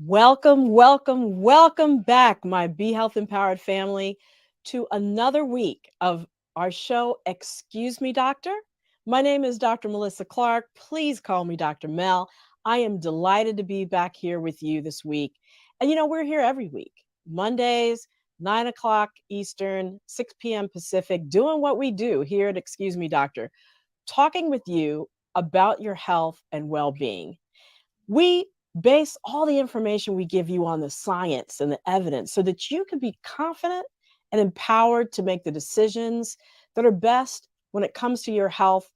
Welcome, welcome, welcome back, my Be Health Empowered family, to another week of our show, Excuse Me, Doctor. My name is Dr. Melissa Clarke. Please call me Dr. Mel. I am delighted to be back here with you this week. And we're here every week, Mondays, 9 o'clock Eastern, 6 p.m. Pacific, doing what we do here at Excuse Me, Doctor, talking with you about your health and well being. We base all the information we give you on the science and the evidence so that you can be confident and empowered to make the decisions that are best when it comes to your health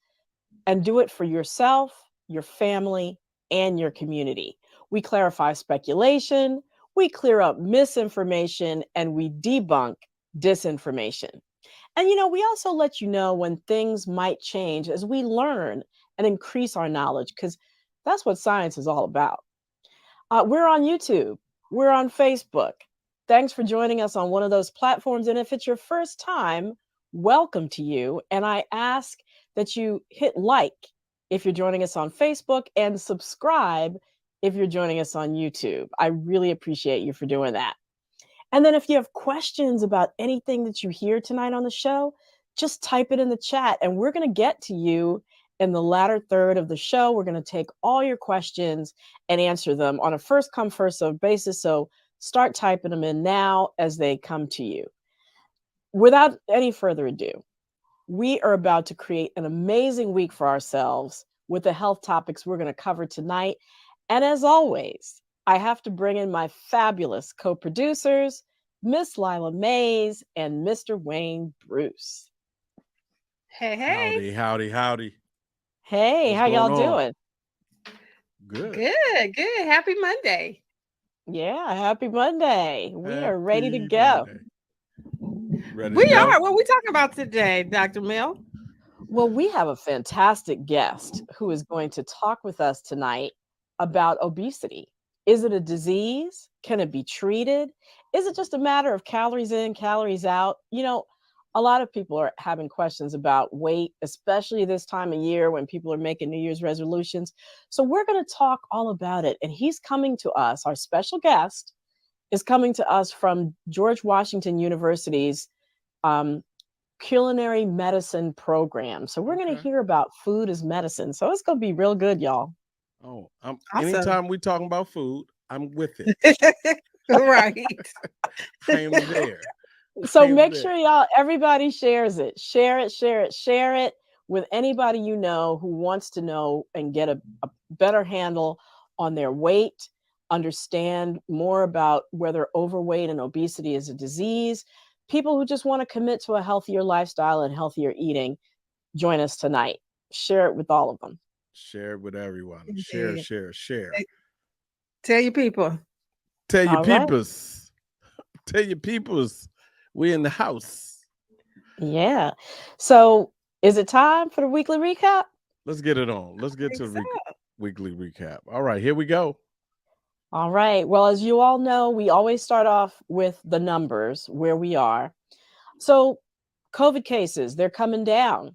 and do it for yourself, your family, and your community. We clarify speculation, we clear up misinformation, and we debunk disinformation. And we also let you know when things might change as we learn and increase our knowledge, because that's what science is all about. We're on YouTube. We're on Facebook. Thanks for joining us on one of those platforms. And if it's your first time, welcome to you. And I ask that you hit like if you're joining us on Facebook and subscribe if you're joining us on YouTube. I really appreciate you for doing that. And then if you have questions about anything that you hear tonight on the show, just type it in the chat and we're going to get to you in the latter third of the show. We're going to take all your questions and answer them on a first come, first served basis. So start typing them in now as they come to you. Without any further ado, we are about to create an amazing week for ourselves with the health topics we're going to cover tonight. And as always, I have to bring in my fabulous co-producers, Miss Lila Mays and Mr. Wayne Bruce. Hey. Howdy. Hey, What's how y'all going on? doing? Good. Happy Monday. Yeah, happy Monday. We are ready to Happy go. Monday. Ready We to go? are. What are we talking about today, Dr. Mel? Well, we have a fantastic guest who is going to talk with us tonight about obesity. Is it a disease? Can it be treated? Is it just a matter of calories in, calories out? A lot of people are having questions about weight, especially this time of year when people are making New Year's resolutions. So we're going to talk all about it. And he's coming to us, our special guest is coming to us from George Washington University's culinary medicine program. So we're going to hear about food as medicine. So it's going to be real good, y'all. Oh, Awesome. anytime we talking about food, I'm with it. Right. I am there. So make sure y'all, everybody shares it. Share it with anybody you know who wants to know and get a better handle on their weight, understand more about whether overweight and obesity is a disease. People who just want to commit to a healthier lifestyle and healthier eating, join us tonight. Share it with all of them. Share it with everyone. Indeed. Share. Tell your people. Tell your All right. peoples. Tell your peoples. We in the house. Yeah. So is it time for the weekly recap? Let's get it on. Let's get to the weekly recap. All right, here we go. All right. Well, as you all know, we always start off with the numbers where we are. So COVID cases, they're coming down.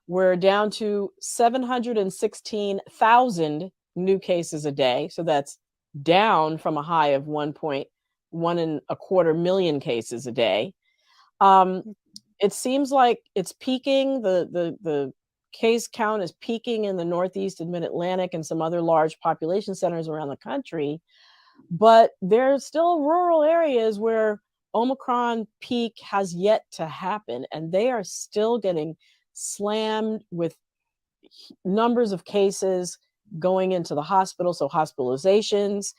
We're down to 716,000 new cases a day. So that's down from a high of 1.125 million cases a day. It seems like it's peaking. The case count is peaking in the Northeast and Mid-Atlantic and some other large population centers around the country. But there's still rural areas where Omicron peak has yet to happen, and they are still getting slammed with numbers of cases going into the hospital, so hospitalizations,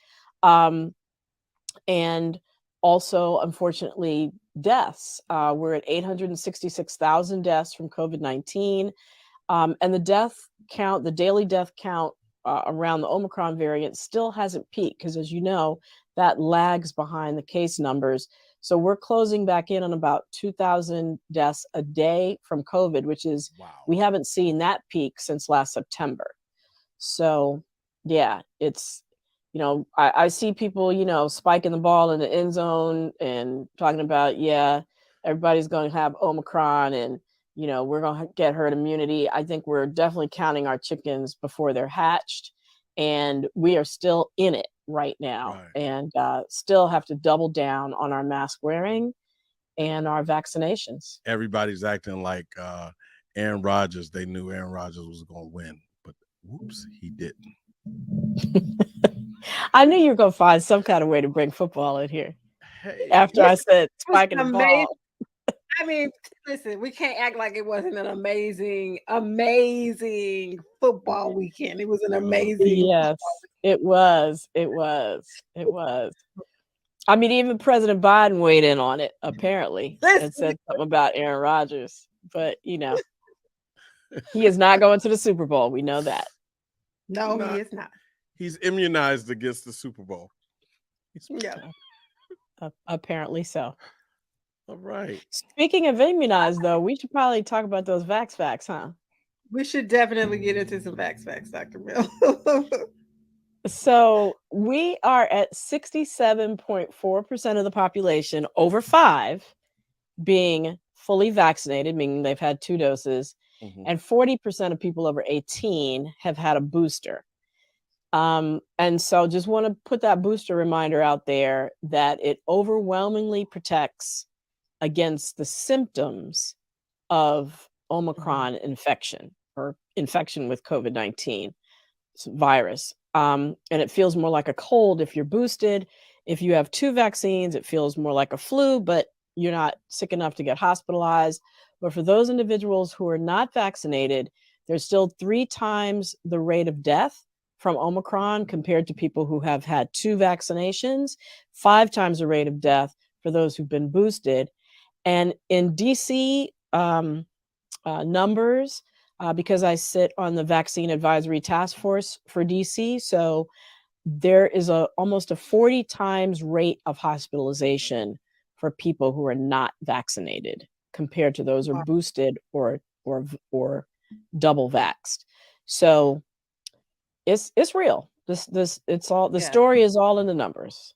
and also, unfortunately, deaths. We're at 866,000 deaths from COVID-19. And the death count, the daily death count around the Omicron variant still hasn't peaked because, as you know, that lags behind the case numbers. So we're closing back in on about 2,000 deaths a day from COVID, which is, we haven't seen that peak since last September. So, yeah, it's, I see people, spiking the ball in the end zone and talking about, everybody's going to have Omicron and, we're going to get herd immunity. I think we're definitely counting our chickens before they're hatched, and we are still in it. right now, Right. and still have to double down on our mask wearing and our vaccinations. Everybody's acting like Aaron Rodgers. They knew Aaron Rodgers was going to win, but whoops, he didn't. I knew you were going to find some kind of way to bring football in here. Hey, After I said It was spiking the amazing. ball. I mean, listen, we can't act like it wasn't an amazing, amazing football weekend. It was an amazing. Yes, it was. It was. It was. I mean, even President Biden weighed in on it, apparently, and Listen, said something about Aaron Rodgers. But, you know, he is not going to the Super Bowl. We know that. no, he is not. He's immunized against the Super Bowl. Yeah. Apparently so. All right. Speaking of immunized, though, we should probably talk about those vax facts, huh? We should definitely get into some facts, Dr. Mill. So we are at 67.4% of the population over 5 being fully vaccinated, meaning they've had 2 doses, and 40% of people over 18 have had a booster. And so just want to put that booster reminder out there that it overwhelmingly protects against the symptoms of Omicron infection or infection with COVID-19 virus. And it feels more like a cold if you're boosted. If you have 2 vaccines, it feels more like a flu, but you're not sick enough to get hospitalized. But for those individuals who are not vaccinated, there's still 3 times the rate of death from Omicron compared to people who have had 2 vaccinations, 5 times the rate of death for those who've been boosted. And in DC numbers, because I sit on the Vaccine Advisory Task Force for DC, so there is almost a 40 times rate of hospitalization for people who are not vaccinated compared to those who are boosted or double vaxxed. So it's real. It's all the story is all in the numbers.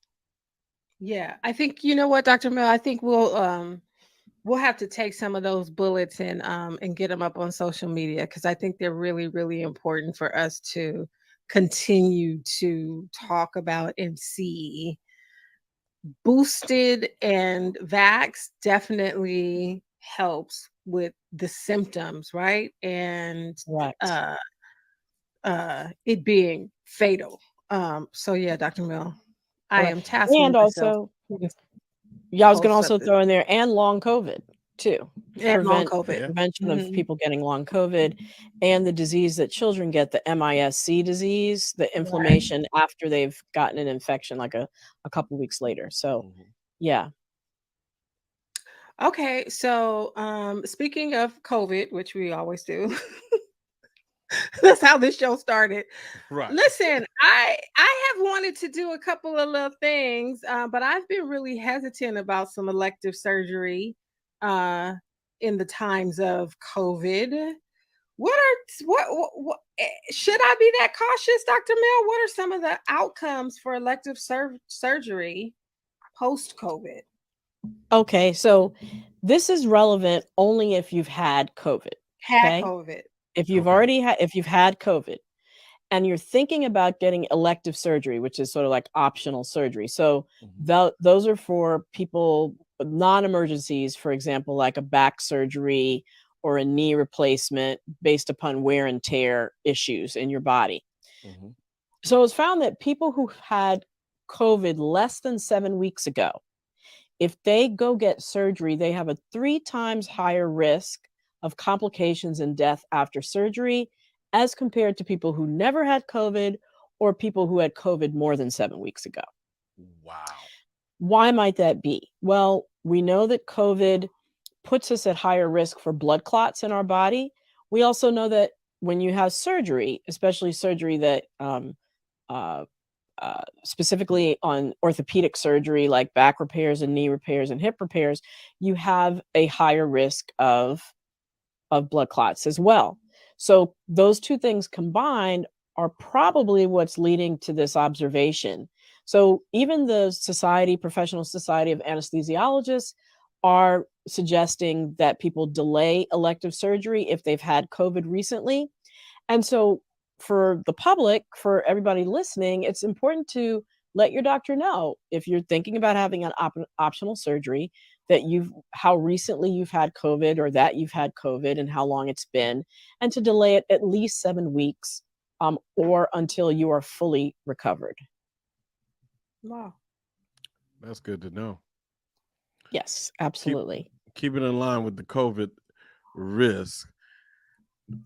Yeah, I think you know what, Dr. Mill. I think we'll have to take some of those bullets and get them up on social media because I think they're really, really important for us to continue to talk about and see. Boosted and vax definitely helps with the symptoms, right? And it being fatal. So yeah, Dr. Mill, I am tasking and myself. also, I was going to also throw in there and long COVID too. And long COVID. Prevention of people getting long COVID and the disease that children get, the MIS-C disease, the inflammation after they've gotten an infection like a couple weeks later. So, yeah. Okay, so speaking of COVID, which we always do, that's how this show started. Right. Listen, I have wanted to do a couple of little things, but I've been really hesitant about some elective surgery in the times of COVID. What should I be that cautious, Dr. Mel? What are some of the outcomes for elective surgery post-COVID? Okay, so this is relevant only if you've had COVID. COVID. If you've already if you've had COVID and you're thinking about getting elective surgery, which is sort of like optional surgery. So those are for people, non-emergencies, for example, like a back surgery or a knee replacement based upon wear and tear issues in your body. So it was found that people who had COVID less than 7 weeks ago, if they go get surgery, they have a 3 times higher risk of complications and death after surgery as compared to people who never had COVID or people who had COVID more than 7 weeks ago. Wow. Why might that be? Well, we know that COVID puts us at higher risk for blood clots in our body. We also know that when you have surgery, especially surgery that specifically on orthopedic surgery like back repairs and knee repairs and hip repairs, you have a higher risk of blood clots as well. So those 2 things combined are probably what's leading to this observation. So even the Professional Society of Anesthesiologists are suggesting that people delay elective surgery if they've had COVID recently. And so for the public, for everybody listening, it's important to let your doctor know if you're thinking about having an optional surgery, that how recently you've had COVID, or that you've had COVID and how long it's been, and to delay it at least 7 weeks, or until you are fully recovered. Wow. That's good to know. Yes, absolutely. Keep it in line with the COVID risk.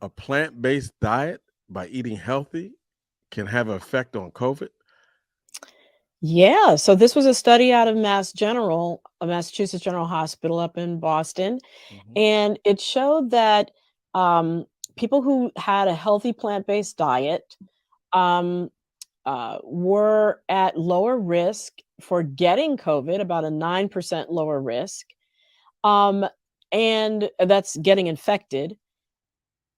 A plant-based diet by eating healthy can have an effect on COVID. Yeah, so this was a study out of Massachusetts General Hospital up in Boston, Mhm. and it showed that um, people who had a healthy plant-based diet um, were at lower risk for getting COVID, about a 9% lower risk, um, and that's getting infected.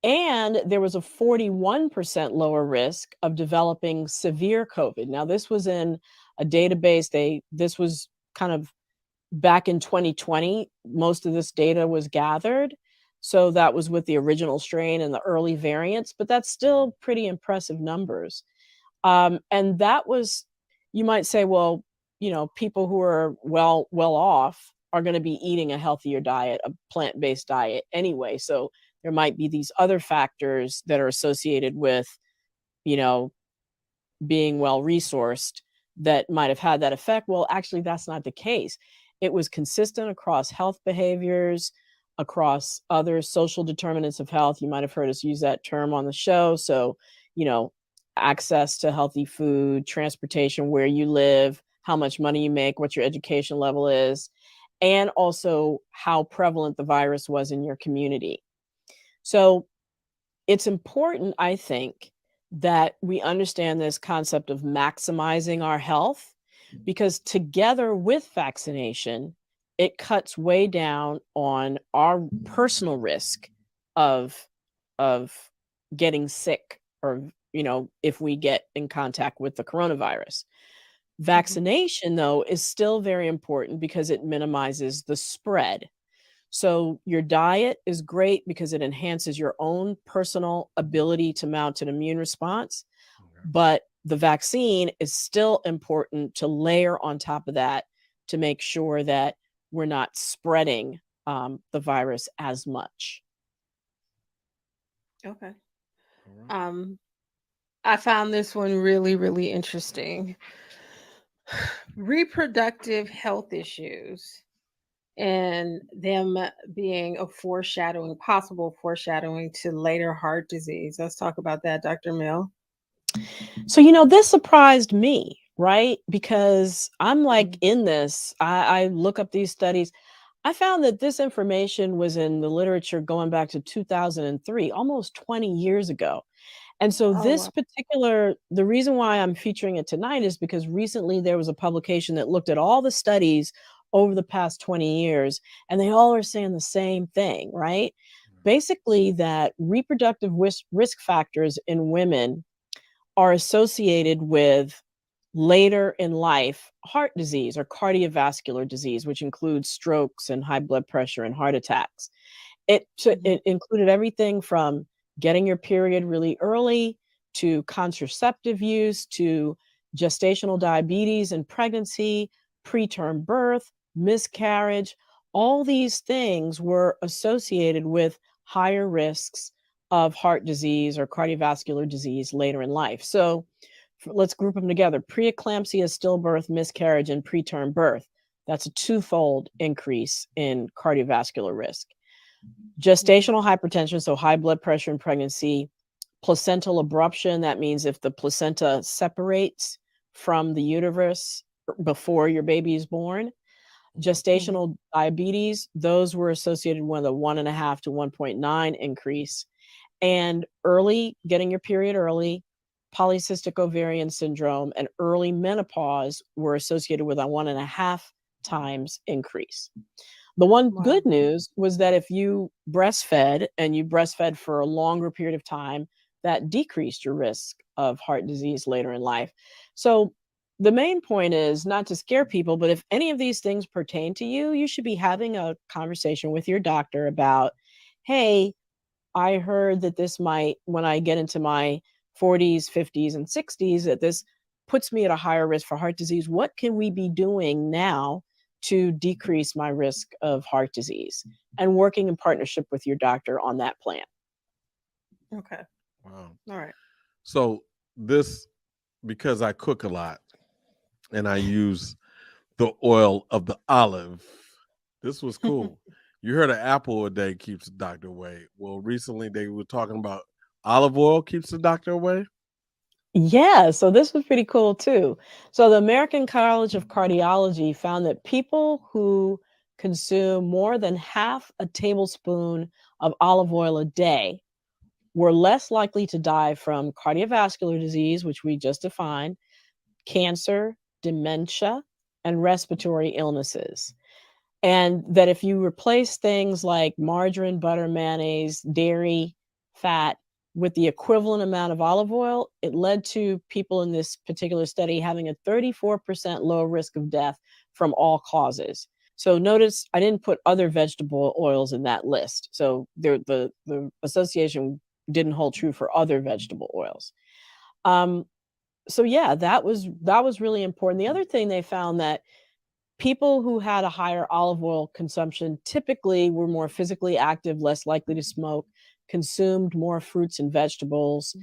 And there was a 41% lower risk of developing severe COVID. Now, this was in a database. This was kind of back in 2020. Most of this data was gathered. So that was with the original strain and the early variants, but that's still pretty impressive numbers. And that was, you might say, well, people who are well off are going to be eating a healthier diet, a plant-based diet anyway. So there might be these other factors that are associated with, you know, being well resourced that might have had that effect. Well, actually, that's not the case. It was consistent across health behaviors, across other social determinants of health. You might have heard us use that term on the show. So, you know, access to healthy food, transportation, where you live, how much money you make, what your education level is, and also how prevalent the virus was in your community. So it's important, I think, that we understand this concept of maximizing our health, because together with vaccination, it cuts way down on our personal risk of of getting sick, or if we get in contact with the coronavirus. Mhm. Vaccination, though, is still very important because it minimizes the spread. So your diet is great because it enhances your own personal ability to mount an immune response, Okay. but the vaccine is still important to layer on top of that to make sure that we're not spreading the virus as much. Okay. All right. Um, I found this one really, really interesting. Reproductive health issues and them being a possible foreshadowing to later heart disease. Let's talk about that, Dr. Mill. So, this surprised me, right? Because I'm like in this, I look up these studies. I found that this information was in the literature going back to 2003, almost 20 years ago. And so Oh, wow. the reason why I'm featuring it tonight is because recently there was a publication that looked at all the studies over the past 20 years, and they all are saying the same thing, right? Basically, that reproductive risk factors in women are associated with later in life heart disease or cardiovascular disease, which includes strokes and high blood pressure and heart attacks. Mhm. It included everything from getting your period really early, to contraceptive use, to gestational diabetes and pregnancy, preterm birth, miscarriage. All these things were associated with higher risks of heart disease or cardiovascular disease later in life. So let's group them together: preeclampsia, stillbirth, miscarriage, and preterm birth. That's a twofold increase in cardiovascular risk. Mhm. Gestational hypertension, so high blood pressure in pregnancy. Placental abruption, that means if the placenta separates from the uterus before your baby is born. Mhm. Gestational diabetes, those were associated with a 1.5 to 1.9 increase. And getting your period early, polycystic ovarian syndrome, and early menopause were associated with a 1.5 times increase. The one Wow. good news was that if you breastfed, and you breastfed for a longer period of time, that decreased your risk of heart disease later in life. So the main point is not to scare people, but if any of these things pertain to you, you should be having a conversation with your doctor about, hey, I heard that this might, when I get into my 40s, 50s, and 60s, that this puts me at a higher risk for heart disease. What can we be doing now to decrease my risk of heart disease? And working in partnership with your doctor on that plan. Okay. Wow. All right. So this, because I cook a lot and I use the oil of the olive, this was cool. You heard an apple a day keeps the doctor away. Well, recently they were talking about olive oil keeps the doctor away. Yeah, so this was pretty cool too. So the American College of Cardiology found that people who consume more than half a tablespoon of olive oil a day were less likely to die from cardiovascular disease, which we just defined, cancer, dementia, and respiratory illnesses. And that if you replace things like margarine, butter, mayonnaise, dairy, fat with the equivalent amount of olive oil, it led to people in this particular study having a 34% lower risk of death from all causes. So notice I didn't put other vegetable oils in that list. So the association didn't hold true for other vegetable oils. So yeah, that was really important. The other thing they found that people who had a higher olive oil consumption typically were more physically active, less likely to smoke, consumed more fruits and vegetables,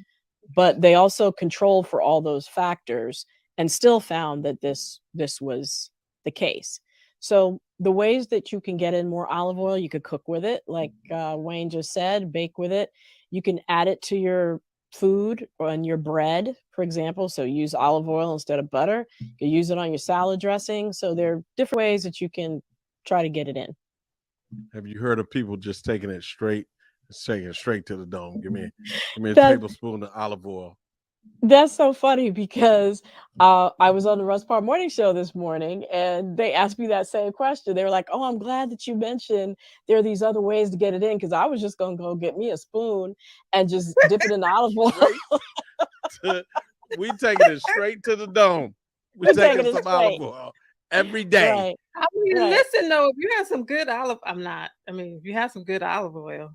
but they also controlled for all those factors and still found that this was the case. So the ways that you can get in more olive oil, you could cook with it, like Wayne just said, bake with it. You can add it to your food and your bread, for example. So use olive oil instead of butter. You can use it on your salad dressing. So there are different ways that you can try to get it in. Have you heard of people just taking it straight to the dome? Give me a That- tablespoon of olive oil. That's so funny because I was on the Russ Parr Morning Show this morning and they asked me that same question. They were like, "Oh, I'm glad that you mentioned there are these other ways to get it in," because I was just going to go get me a spoon and just dip it in the olive oil. We taking it straight to the dome. We taking some olive oil every day. Right. I mean, Right. listen though, if you have some good olive, if you have some good olive oil.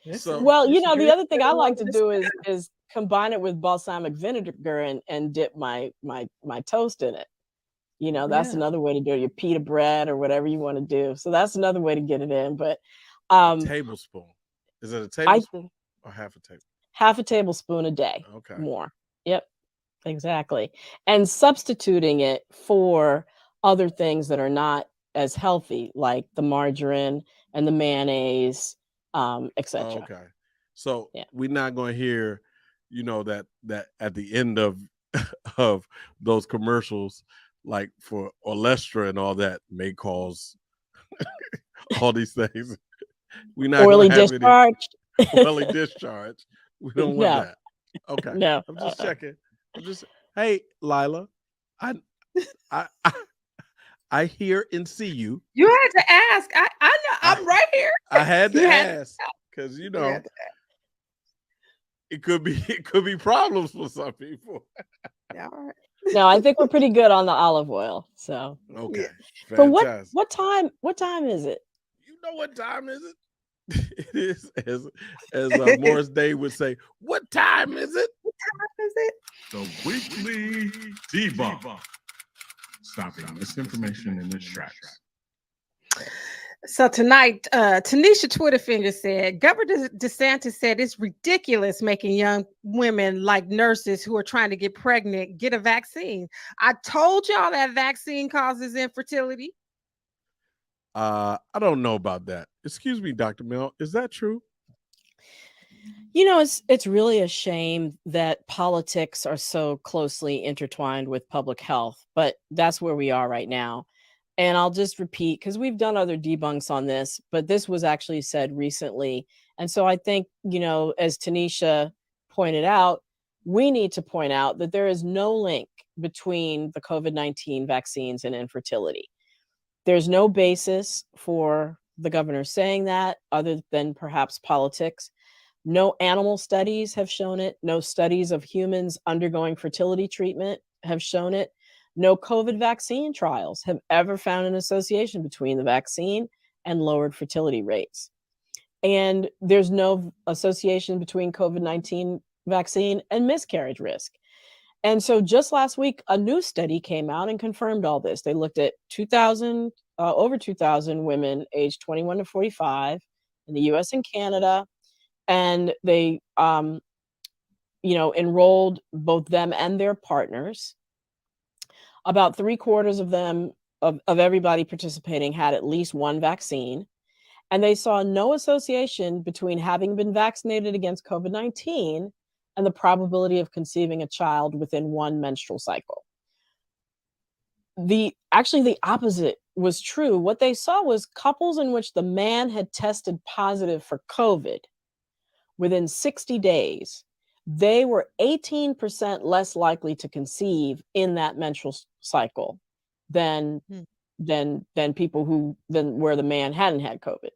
Well, the other thing I like to do is combine it with balsamic vinegar and dip my toast in it. That's another way to do it. Your pita bread or whatever you want to do. So that's another way to get it in. But a tablespoon. Is it a tablespoon or half a tablespoon? Half a tablespoon a day. Okay. More. Yep. Exactly. And substituting it for other things that are not as healthy, like the margarine and the mayonnaise, etc. Okay. So we're not going to hear, that at the end of of those commercials, like for Olestra and all that, may cause all these things. We're not oily going to have discharge. any oily discharge. We don't want that. Okay. No. I'm just checking. Hey, Lila, I hear and see you. You had to ask. I know. I'm right here. I had to ask because it could be problems for some people. All right. No, I think we're pretty good on the olive oil. So okay. Yeah. So what time is it? You know what time is it? It is as Morris Day would say. What time is it? What time is it? The weekly debunk. Stopping misinformation in its tracks. So tonight, Tanisha Twitterfinger said, Governor DeSantis said it's ridiculous making young women like nurses who are trying to get pregnant get a vaccine. I told y'all that vaccine causes infertility. I don't know about that. Excuse me, Dr. Mel. Is that true? It's really a shame that politics are so closely intertwined with public health, but that's where we are right now. And I'll just repeat, because we've done other debunks on this, but this was actually said recently. And so I think, as Tanisha pointed out, we need to point out that there is no link between the COVID-19 vaccines and infertility. There's no basis for the governor saying that other than perhaps politics. No animal studies have shown it. No studies of humans undergoing fertility treatment have shown it. No COVID vaccine trials have ever found an association between the vaccine and lowered fertility rates. And there's no association between COVID-19 vaccine and miscarriage risk. And so just last week, a new study came out and confirmed all this. They looked at 2,000, over 2,000 women aged 21 to 45 in the US and Canada. And they, enrolled both them and their partners. About 3/4 of them, of everybody participating, had at least one vaccine. And they saw no association between having been vaccinated against COVID-19 and the probability of conceiving a child within one menstrual cycle. Actually, the opposite was true. What they saw was couples in which the man had tested positive for COVID within 60 days, they were 18% less likely to conceive in that menstrual cycle than people where the man hadn't had COVID.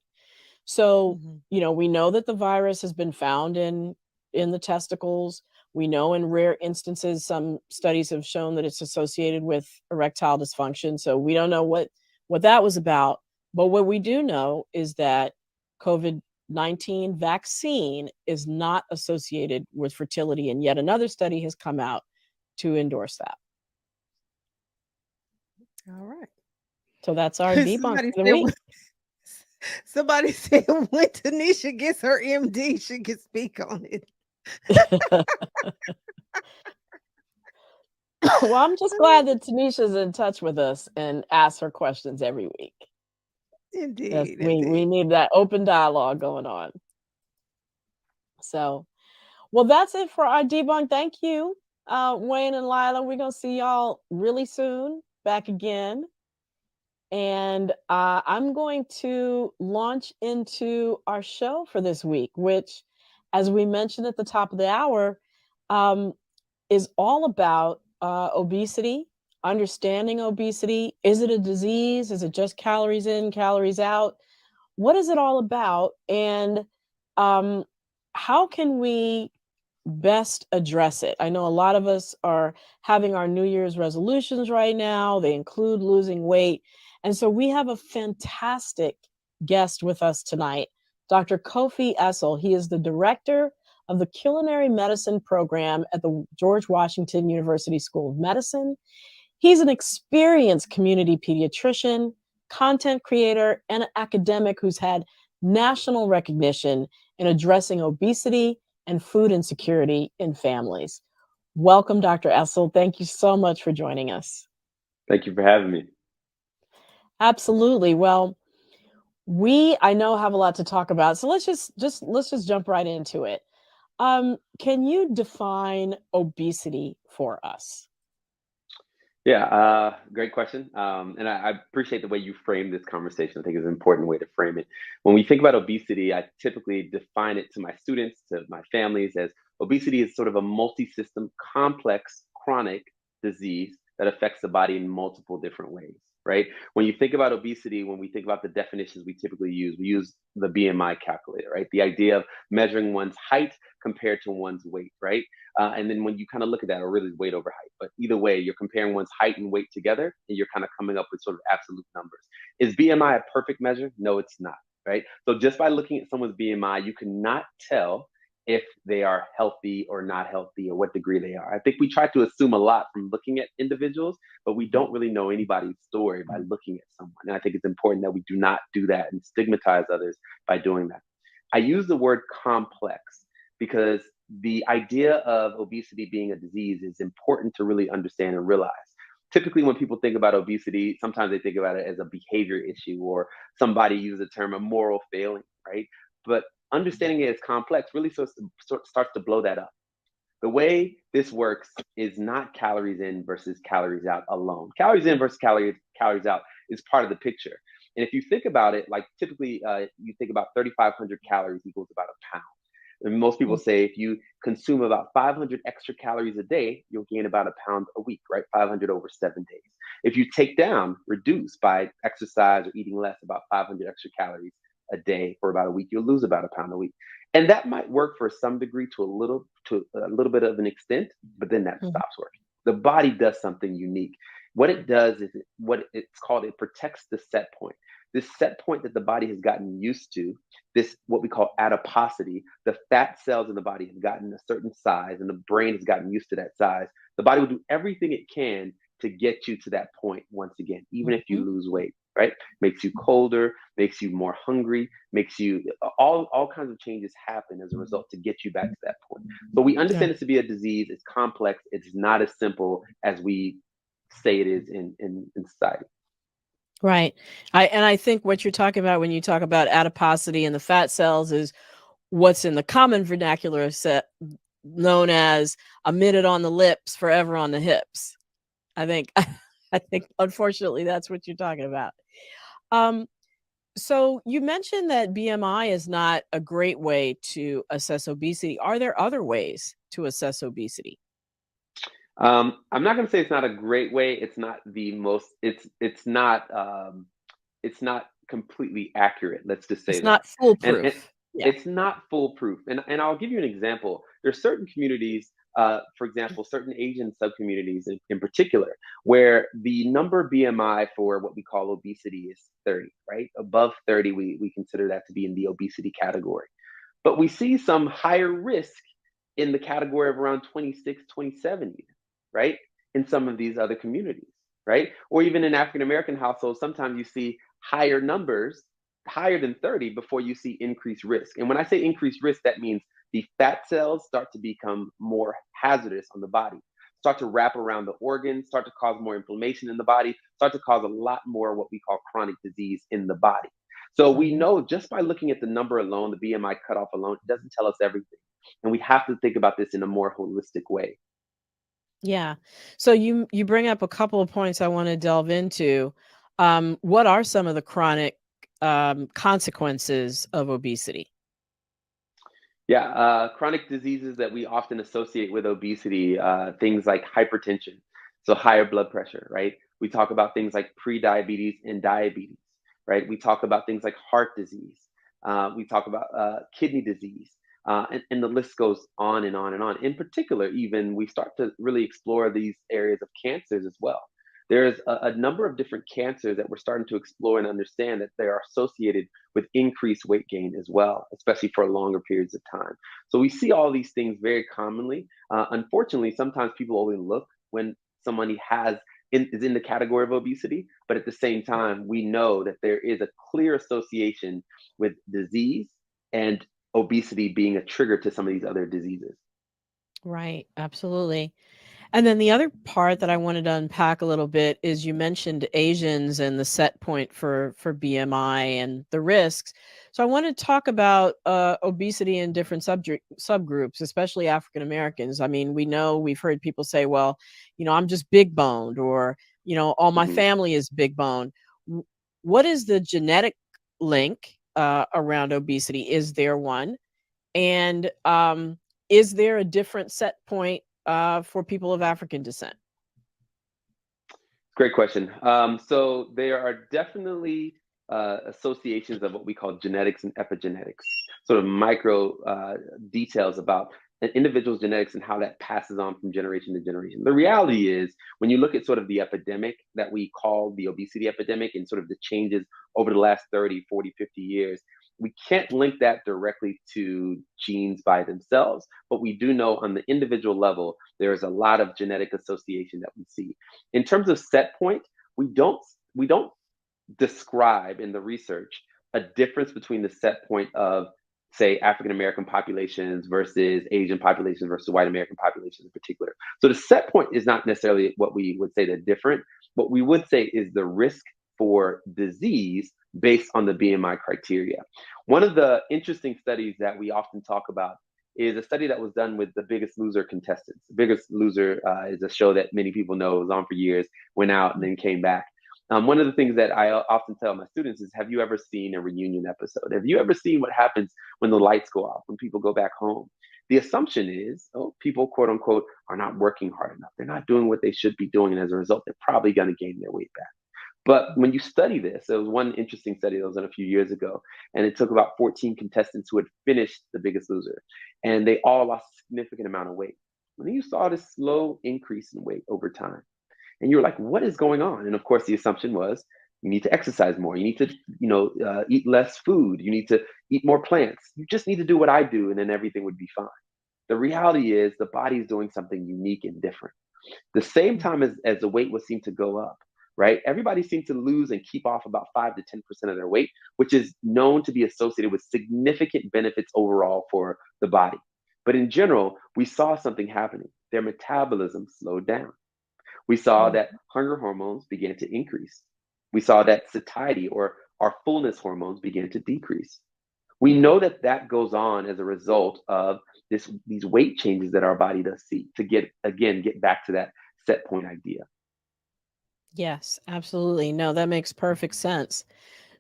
So, we know that the virus has been found in the testicles. We know in rare instances, some studies have shown that it's associated with erectile dysfunction. So we don't know what that was about. But what we do know is that COVID-19 vaccine is not associated with fertility. And yet another study has come out to endorse that. All right. So that's our debunk for the week. Somebody said when Tanisha gets her MD, she can speak on it. Well, I'm just glad that Tanisha's in touch with us and asks her questions every week. Indeed. We need that open dialogue going on. So, well, that's it for our debunk. Thank you, Wayne and Lila. We're going to see y'all really soon back again. And I'm going to launch into our show for this week, which, as we mentioned at the top of the hour, is all about obesity, understanding obesity. Is it a disease? Is it just calories in, calories out? What is it all about? And how can we best address it? I know a lot of us are having our New Year's resolutions right now. They include losing weight. And so we have a fantastic guest with us tonight, Dr. Kofi Essel. He is the director of the culinary medicine program at the George Washington University School of Medicine. He's an experienced community pediatrician, content creator, and an academic who's had national recognition in addressing obesity and food insecurity in families. Welcome, Dr. Essel. Thank you so much for joining us. Thank you for having me. Absolutely. Well, I know have a lot to talk about, so let's just jump right into it. Can you define obesity for us? Yeah, great question. And I appreciate the way you framed this conversation. I think it's an important way to frame it. When we think about obesity, I typically define it to my students, to my families, as obesity is sort of a multi-system, complex, chronic disease that affects the body in multiple different ways, right? When you think about obesity, when we think about the definitions we typically use, we use the BMI calculator, right? The idea of measuring one's height compared to one's weight, right? And then when you kind of look at that, or really weight over height, but either way, you're comparing one's height and weight together, and you're kind of coming up with sort of absolute numbers. Is BMI a perfect measure? No, it's not, right? So just by looking at someone's BMI, you cannot tell if they are healthy or not healthy, or what degree they are. I think we try to assume a lot from looking at individuals, but we don't really know anybody's story by looking at someone. And I think it's important that we do not do that and stigmatize others by doing that. I use the word complex because the idea of obesity being a disease is important to really understand and realize. Typically, when people think about obesity, sometimes they think about it as a behavior issue, or somebody uses the term a moral failing, right? But understanding it as complex really starts to blow that up. The way this works is not calories in versus calories out alone. Calories in versus calories out is part of the picture. And if you think about it, like typically you think about 3,500 calories equals about a pound. And most people say if you consume about 500 extra calories a day, you'll gain about a pound a week, right? 500 over 7 days. If you reduce by exercise or eating less, about 500 extra calories a day for about a week, you'll lose about a pound a week. And that might work for some degree to a little bit of an extent, but then that stops working. The body does something unique. What it does is it protects the set point. this set point that the body has gotten used to, this what we call adiposity, the fat cells in the body have gotten a certain size and the brain has gotten used to that size. The body will do everything it can to get you to that point once again, even if you lose weight, right? Makes you colder, makes you more hungry, makes you all kinds of changes happen as a result to get you back to that point. But we understand this to be a disease. It's complex. It's not as simple as we say it is in society. Right. I think what you're talking about when you talk about adiposity and the fat cells is what's in the common vernacular known as a minute on the lips, forever on the hips. I think unfortunately that's what you're talking about. So you mentioned that BMI is not a great way to assess obesity. Are there other ways to assess obesity? I'm not going to say it's not a great way. It's not the most. It's not completely accurate. Let's just say It's that. not And foolproof. Yeah. it's not foolproof. And I'll give you an example. There's certain communities, for example, certain Asian subcommunities in particular, where the number BMI for what we call obesity is 30, right? Above 30, we consider that to be in the obesity category. But we see some higher risk in the category of around 26, 27, even, right? In some of these other communities, right? Or even in African American households, sometimes you see higher numbers, higher than 30, before you see increased risk. And when I say increased risk, that means the fat cells start to become more hazardous on the body, start to wrap around the organs, start to cause more inflammation in the body, start to cause a lot more what we call chronic disease in the body. So we know just by looking at the number alone, the BMI cutoff alone, it doesn't tell us everything. And we have to think about this in a more holistic way. Yeah. So you bring up a couple of points I want to delve into. What are some of the chronic consequences of obesity? Yeah, chronic diseases that we often associate with obesity, things like hypertension, so higher blood pressure, right? We talk about things like prediabetes and diabetes, right? We talk about things like heart disease. We talk about kidney disease, and the list goes on and on and on. In particular, even we start to really explore these areas of cancers as well. There's a number of different cancers that we're starting to explore and understand that they are associated with increased weight gain as well, especially for longer periods of time. So we see all these things very commonly. Unfortunately, sometimes people only look when somebody is in the category of obesity, but at the same time, we know that there is a clear association with disease and obesity being a trigger to some of these other diseases. Right. Absolutely. And then the other part that I wanted to unpack a little bit is you mentioned Asians and the set point for BMI and the risks. So I want to talk about obesity in different subgroups, especially African Americans. I mean, we've heard people say, well, I'm just big boned, or, all my Mhm. family is big boned. What is the genetic link around obesity? Is there one? And is there a different set point for people of African descent? Great question. So there are definitely associations of what we call genetics and epigenetics, sort of micro details about an individual's genetics and how that passes on from generation to generation. The reality is, when you look at sort of the epidemic that we call the obesity epidemic and sort of the changes over the last 30, 40, 50 years, we can't link that directly to genes by themselves, but we do know on the individual level, there is a lot of genetic association that we see. In terms of set point, we don't describe in the research a difference between the set point of, say, African American populations versus Asian populations versus white American populations in particular. So the set point is not necessarily what we would say they're different. What we would say is the risk for disease based on the BMI criteria. One of the interesting studies that we often talk about is a study that was done with the Biggest Loser contestants. The Biggest Loser is a show that many people know, was on for years, went out and then came back. One of the things that I often tell my students is, have you ever seen a reunion episode? Have you ever seen what happens when the lights go off, when people go back home? The assumption is, oh, people, quote unquote, are not working hard enough. They're not doing what they should be doing. And as a result, they're probably going to gain their weight back. But when you study this, there was one interesting study that was done a few years ago, and it took about 14 contestants who had finished The Biggest Loser, and they all lost a significant amount of weight. And then you saw this slow increase in weight over time. And you're like, what is going on? And of course, the assumption was You need to exercise more. You need to, eat less food. You need to eat more plants. You just need to do what I do, and then everything would be fine. The reality is the body is doing something unique and different. The same time as the weight would seem to go up, right? Everybody seems to lose and keep off about 5 to 10% of their weight, which is known to be associated with significant benefits overall for the body. But in general, we saw something happening. Their metabolism slowed down. We saw that hunger hormones began to increase. We saw that satiety or our fullness hormones began to decrease. We know that that goes on as a result of these weight changes that our body does see to get back to that set point idea. Yes, absolutely. No, that makes perfect sense.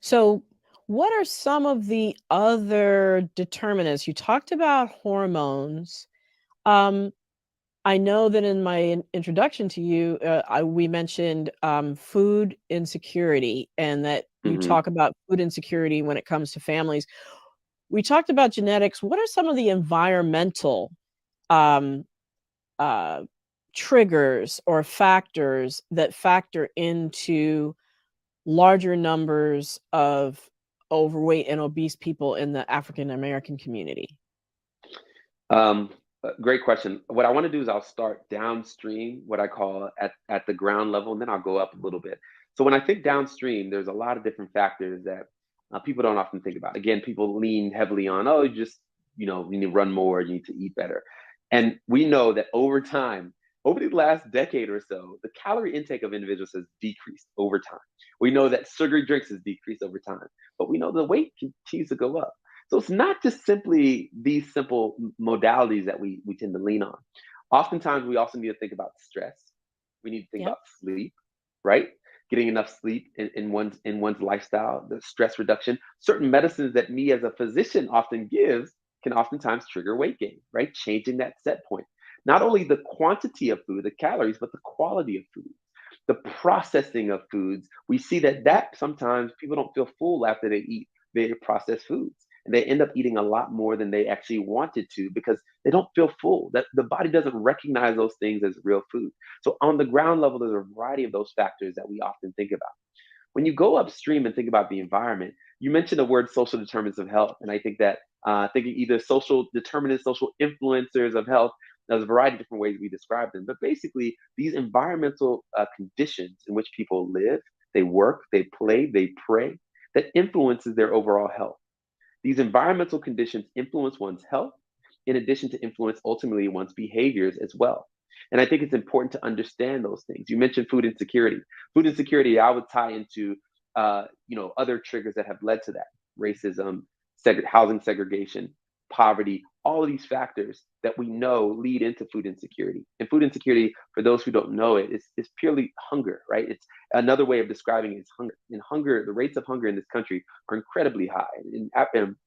So, what are some of the other determinants? You talked about hormones. Um, I know that in my introduction to you, we mentioned food insecurity and that you Hmm. talk about food insecurity when it comes to families. We talked about genetics. What are some of the environmental um, uh, triggers or factors that factor into larger numbers of overweight and obese people in the African American community? Um, Great question. What I want to do is I'll start downstream, what I call at the ground level, and then I'll go up a little bit. So when I think downstream, there's a lot of different factors that people don't often think about. Again, people lean heavily on, oh, you just, you need to run more, you need to eat better. And we know that over time, over the last decade or so, the calorie intake of individuals has decreased over time. We know that sugary drinks has decreased over time, but we know the weight continues to go up. So it's not just simply these simple modalities that we tend to lean on. Oftentimes, we also need to think about stress. We need to think Yep. about sleep, right? Getting enough sleep in one's lifestyle, the stress reduction. Certain medicines that me as a physician often gives can oftentimes trigger weight gain, right? Changing that set point. Not only the quantity of food, the calories, but the quality of food, the processing of foods. We see that sometimes people don't feel full after they eat very processed foods, and they end up eating a lot more than they actually wanted to because they don't feel full. That the body doesn't recognize those things as real food. So on the ground level, there's a variety of those factors that we often think about. When you go upstream and think about the environment, you mentioned the word social determinants of health, and I think that thinking either social determinants, social influencers of health, there's a variety of different ways we describe them. But basically, these environmental conditions in which people live, they work, they play, they pray, that influences their overall health. These environmental conditions influence one's health, in addition to influence ultimately one's behaviors as well. And I think it's important to understand those things. You mentioned food insecurity. Food insecurity, I would tie into, other triggers that have led to that: racism, housing segregation, poverty. All of these factors that we know lead into food insecurity. And food insecurity, for those who don't know it, is purely hunger, right? It's another way of describing it is hunger. And hunger, the rates of hunger in this country are incredibly high. In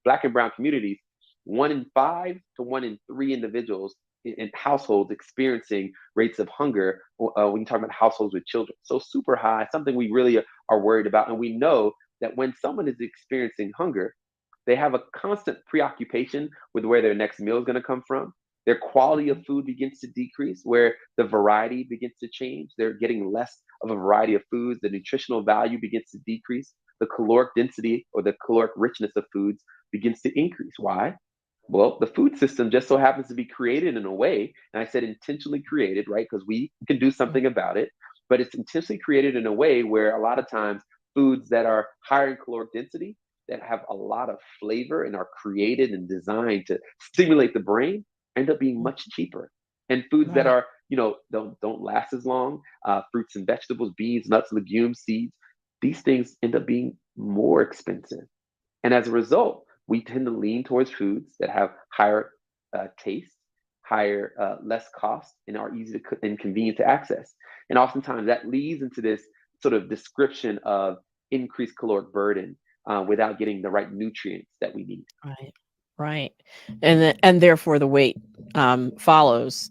Black and brown communities, 1 in 5 to 1 in 3 individuals in households experiencing rates of hunger when you talk about households with children. So super high, something we really are worried about. And we know that when someone is experiencing hunger, they have a constant preoccupation with where their next meal is going to come from. Their quality of food begins to decrease, where the variety begins to change. They're getting less of a variety of foods. The nutritional value begins to decrease. The caloric density or the caloric richness of foods begins to increase. Why? Well, the food system just so happens to be created in a way, and I said intentionally created, right? Because we can do something about it, but it's intentionally created in a way where a lot of times foods that are higher in caloric density, that have a lot of flavor and are created and designed to stimulate the brain, end up being much cheaper. And foods that Right. are, don't last as long, fruits and vegetables, beans, nuts, legumes, seeds, these things end up being more expensive. And as a result, we tend to lean towards foods that have higher taste, higher, less cost, and are easy to cook and convenient to access. And oftentimes that leads into this sort of description of increased caloric burden without getting the right nutrients that we need. Right. Right. And therefore the weight follows.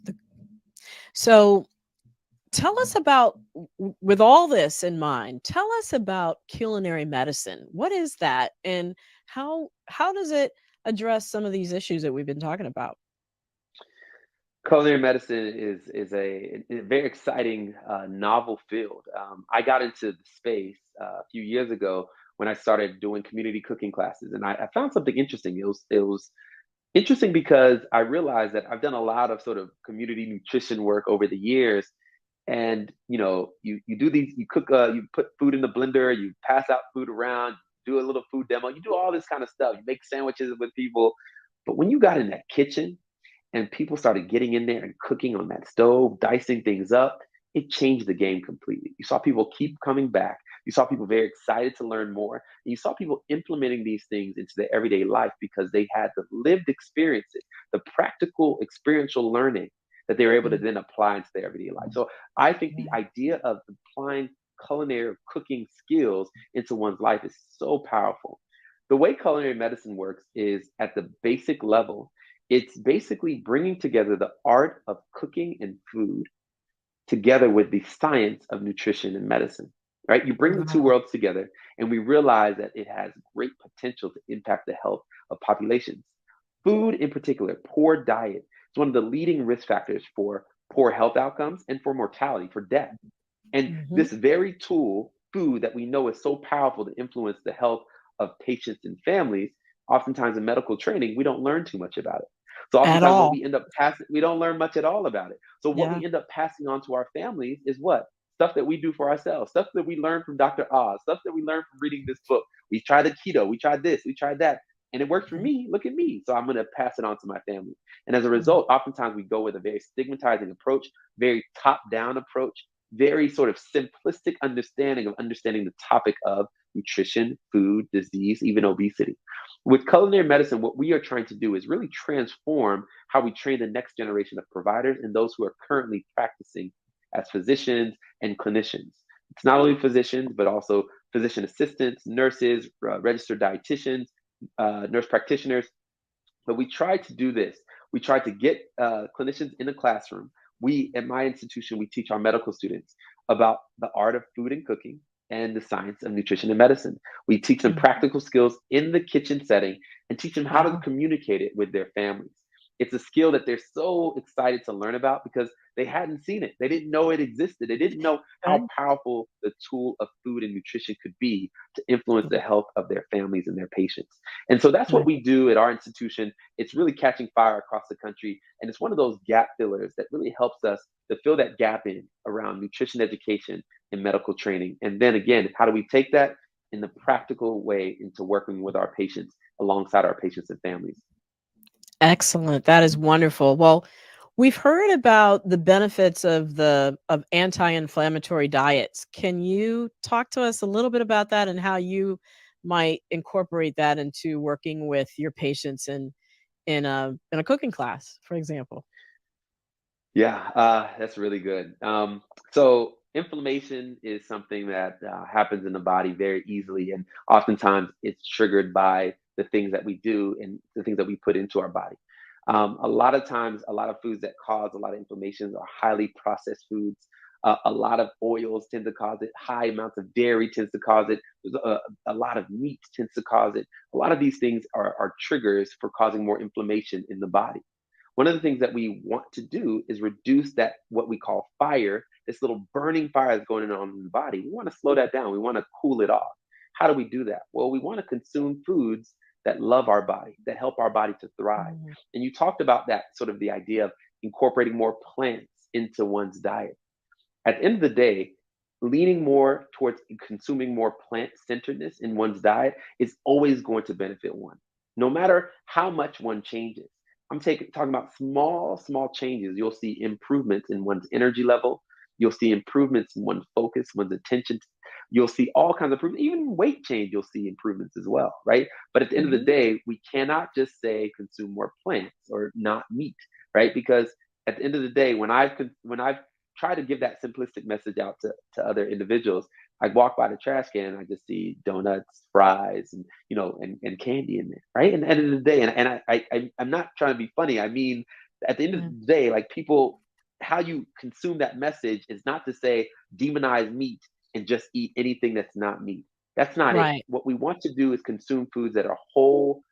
So tell us about, with all this in mind, tell us about culinary medicine. What is that, and how does it address some of these issues that we've been talking about? Culinary medicine is a very exciting, novel field. I got into the space a few years ago when I started doing community cooking classes, and I found something interesting. It was interesting because I realized that I've done a lot of sort of community nutrition work over the years, and you do these, you cook, you put food in the blender, you pass out food around, do a little food demo, you do all this kind of stuff, you make sandwiches with people, but when you got in that kitchen and people started getting in there and cooking on that stove, dicing things up, it changed the game completely. You saw people keep coming back. You saw people very excited to learn more. And you saw people implementing these things into their everyday life because they had the lived experiences, the practical experiential learning that they were able to Mm. then apply into their everyday life. So I think the Yeah. idea of applying culinary cooking skills into one's life is so powerful. The way culinary medicine works is at the basic level, it's basically bringing together the art of cooking and food together with the science of nutrition and medicine, right? You bring the two Wow. worlds together, and we realize that it has great potential to impact the health of populations. Food, in particular, poor diet, is one of the leading risk factors for poor health outcomes and for mortality, for death. And Hmm. this very tool, food, that we know is so powerful to influence the health of patients and families, oftentimes in medical training, we don't learn too much about it. So At oftentimes what all. we end up passing, we don't learn much at all about it. So what Yeah. we end up passing on to our families is what? Stuff that we do for ourselves, stuff that we learned from Dr. Oz, stuff that we learned from reading this book. We tried the keto, we tried this, we tried that. And it worked for Mhm. me. Look at me. So I'm going to pass it on to my family. And as a Mhm. result, oftentimes we go with a very stigmatizing approach, very top down approach, very sort of simplistic understanding of understanding the topic of nutrition, food, disease, even obesity. With culinary medicine, what we are trying to do is really transform how we train the next generation of providers and those who are currently practicing as physicians and clinicians. It's not only physicians, but also physician assistants, nurses, registered dietitians, nurse practitioners, but we tried to do this. We tried to get clinicians in the classroom. We, at my institution, we teach our medical students about the art of food and cooking and the science of nutrition and medicine. We teach them Mhm. practical skills in the kitchen setting and teach them how to Wow. communicate it with their families. It's a skill that they're so excited to learn about because they hadn't seen it. They didn't know it existed. They didn't know how Right. powerful the tool of food and nutrition could be to influence the Yeah. health of their families and their patients. And so that's what Right. we do at our institution. It's really catching fire across the country. And it's one of those gap fillers that really helps us to fill that gap in around nutrition education and medical training. And then again, how do we take that in the practical way into working with our patients alongside our patients and families? Excellent. That is wonderful. Well, we've heard about the benefits of anti-inflammatory diets. Can you talk to us a little bit about that and how you might incorporate that into working with your patients in a cooking class, for example? Yeah, that's really good. So inflammation is something that happens in the body very easily, and oftentimes it's triggered by the things that we do and the things that we put into our body. A lot of times, a lot of foods that cause a lot of inflammation are highly processed foods. A lot of oils tend to cause it. High amounts of dairy tends to cause it. There's a lot of meat tends to cause it. A lot of these things are triggers for causing more inflammation in the body. One of the things that we want to do is reduce that, what we call fire, this little burning fire that's going on in the body. We want to slow that down. We want to cool it off. How do we do that? Well, we want to consume foods that love our body, that help our body to thrive. Mhm. And you talked about that, sort of the idea of incorporating more plants into one's diet. At the end of the day, leaning more towards consuming more plant centeredness in one's diet is always going to benefit one, no matter how much one changes. Talking about small, small changes. You'll see improvements in one's energy level. You'll see improvements in one's focus, one's attention. You'll see all kinds of improvements. Even weight change, you'll see improvements as well, right? But at the end of the Mhm. day, we cannot just say consume more plants or not meat, right? Because at the end of the day, when I've try to give that simplistic message out to other individuals. I walk by the trash can, I just see donuts, fries, and and candy in there, right? And at the end of the day, I'm not trying to be funny. I mean, at the end of Yeah. the day, like people, how you consume that message is not to say demonize meat and just eat anything that's not meat. That's not it. Right. What we want to do is consume foods that are whole,